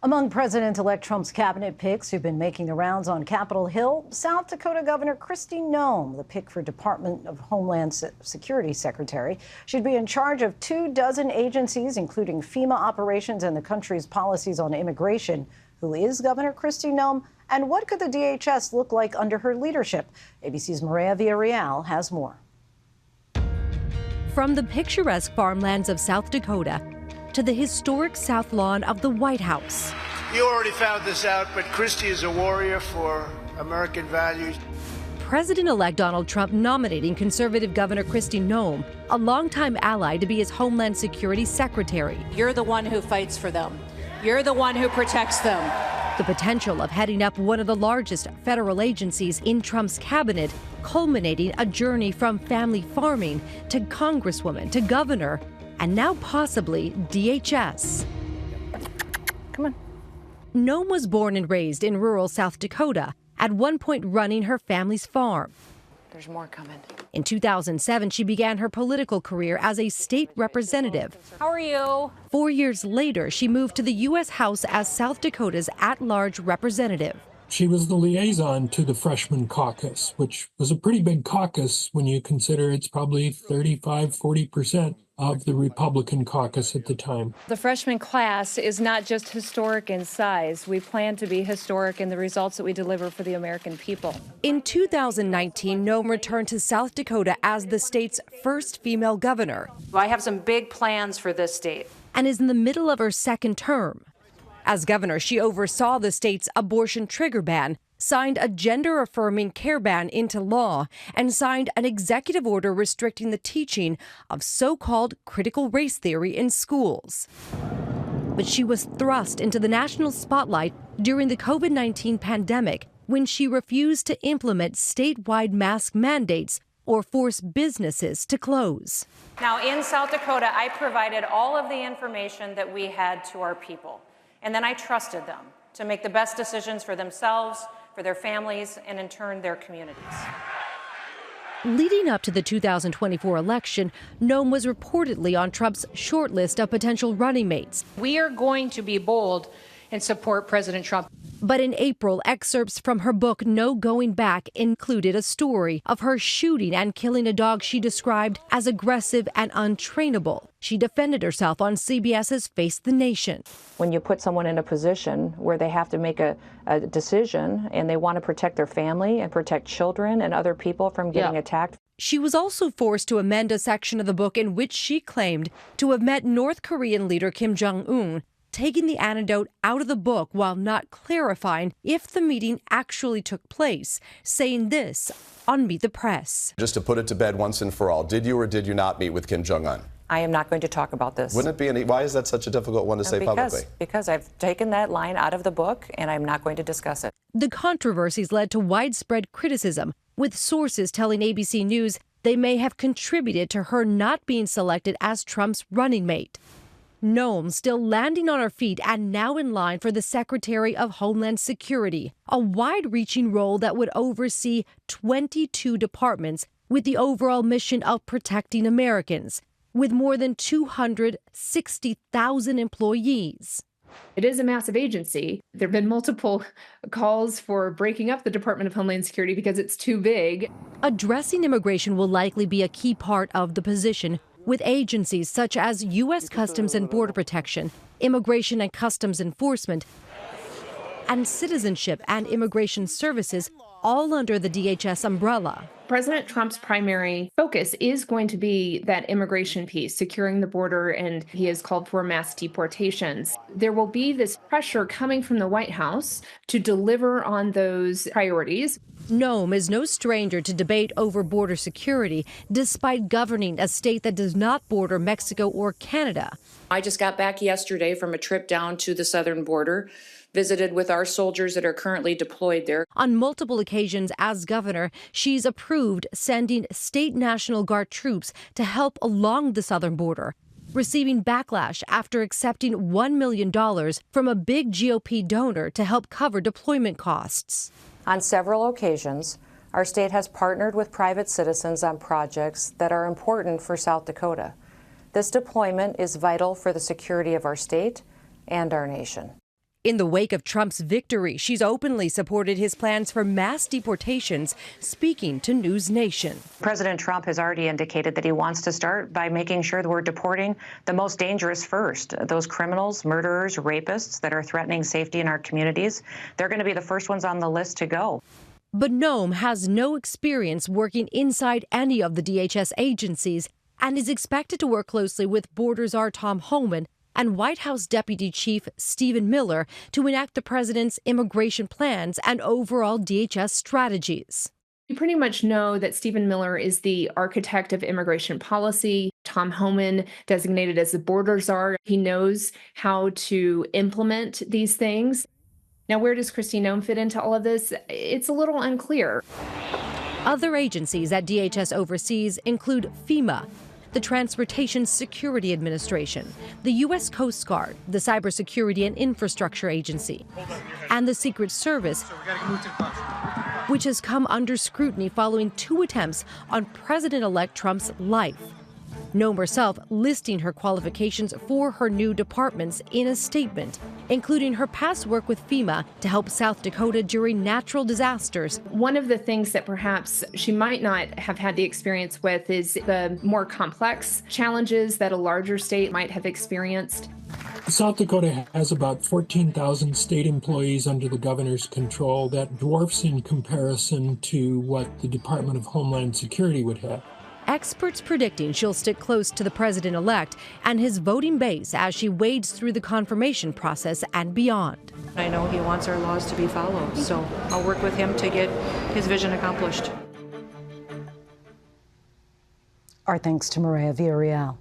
Among President-elect Trump's cabinet picks who've been making the rounds on Capitol Hill, South Dakota Governor Kristi Noem, the pick for Department of Homeland Security Secretary. She'd be in charge of 24 agencies, including FEMA operations and the country's policies on immigration. Who is Governor Kristi Noem, and what could the DHS look like under her leadership? ABC's Mireya Villarreal has more. From the picturesque farmlands of South Dakota to the historic South Lawn of the White House. You already found this out, but Kristi is a warrior for American values. President-elect Donald Trump nominating conservative Governor Kristi Noem, a longtime ally, to be his Homeland Security Secretary. You're the one who fights for them. You're the one who protects them. The potential of heading up one of the largest federal agencies in Trump's cabinet, culminating a journey from family farming to congresswoman to governor, and now possibly DHS. Come on. Noem was born and raised in rural South Dakota, at one point running her family's farm. There's more coming. In 2007, she began her political career as a state representative. How are you? 4 years later, she moved to the U.S. House as South Dakota's at-large representative. She was the liaison to the freshman caucus, which was a pretty big caucus when you consider it's probably 35–40% of the Republican caucus at the time. The freshman class is not just historic in size. We plan to be historic in the results that we deliver for the American people. In 2019, Noem returned to South Dakota as the state's first female governor. I have some big plans for this state. And is in the middle of her second term. As governor, she oversaw the state's abortion trigger ban, signed a gender-affirming care ban into law, and signed an executive order restricting the teaching of so-called critical race theory in schools. But she was thrust into the national spotlight during the COVID-19 pandemic when she refused to implement statewide mask mandates or force businesses to close. Now, in South Dakota, I provided all of the information that we had to our people, and then I trusted them to make the best decisions for themselves, for their families, and in turn, their communities. Leading up to the 2024 election, Noem was reportedly on Trump's short list of potential running mates. We are going to be bold and support President Trump. But in April, excerpts from her book, No Going Back, included a story of her shooting and killing a dog she described as aggressive and untrainable. She defended herself on CBS's Face the Nation. When you put someone in a position where they have to make a decision and they want to protect their family and protect children and other people from getting attacked. She was also forced to amend a section of the book in which she claimed to have met North Korean leader Kim Jong-un, taking the anecdote out of the book while not clarifying if the meeting actually took place, saying this on Meet the Press. Just to put it to bed once and for all, did you or did you not meet with Kim Jong-un? I am not going to talk about this. Wouldn't it be any? Why is that such a difficult one to say publicly? Because I've taken that line out of the book and I'm not going to discuss it. The controversies led to widespread criticism, with sources telling ABC News they may have contributed to her not being selected as Trump's running mate. Noem still landing on her feet and now in line for the Secretary of Homeland Security, a wide-reaching role that would oversee 22 departments with the overall mission of protecting Americans, with more than 260,000 employees. It is a massive agency. There have been multiple calls for breaking up the Department of Homeland Security because it's too big. Addressing immigration will likely be a key part of the position, with agencies such as U.S. Customs and Border Protection, Immigration and Customs Enforcement, and Citizenship and Immigration Services all under the DHS umbrella. President Trump's primary focus is going to be that immigration piece, securing the border, and he has called for mass deportations. There will be this pressure coming from the White House to deliver on those priorities. Noem is no stranger to debate over border security, despite governing a state that does not border Mexico or Canada. I just got back yesterday from a trip down to the southern border, visited with our soldiers that are currently deployed there. On multiple occasions as governor, she's approved sending state National Guard troops to help along the southern border, receiving backlash after accepting $1 million from a big GOP donor to help cover deployment costs. On several occasions, our state has partnered with private citizens on projects that are important for South Dakota. This deployment is vital for the security of our state and our nation. In the wake of Trump's victory, she's openly supported his plans for mass deportations, speaking to News Nation. President Trump has already indicated that he wants to start by making sure that we're deporting the most dangerous first. Those criminals, murderers, rapists that are threatening safety in our communities, they're going to be the first ones on the list to go. But Noem has no experience working inside any of the DHS agencies and is expected to work closely with Border Czar Tom Homeland and White House Deputy Chief Stephen Miller to enact the president's immigration plans and overall DHS strategies. We pretty much know that Stephen Miller is the architect of immigration policy. Tom Homan, designated as the border czar, he knows how to implement these things. Now, where does Kristi Noem fit into all of this? It's a little unclear. Other agencies that DHS oversees include FEMA, the Transportation Security Administration, the U.S. Coast Guard, the Cybersecurity and Infrastructure Agency, and the Secret Service, which has come under scrutiny following 2 attempts on President-elect Trump's life. Noem herself listing her qualifications for her new departments in a statement, including her past work with FEMA to help South Dakota during natural disasters. One of the things that perhaps she might not have had the experience with is the more complex challenges that a larger state might have experienced. South Dakota has about 14,000 state employees under the governor's control. That dwarfs in comparison to what the Department of Homeland Security would have. Experts predicting she'll stick close to the president-elect and his voting base as she wades through the confirmation process and beyond. I know he wants our laws to be followed, so I'll work with him to get his vision accomplished. Our thanks to Mireya Villarreal.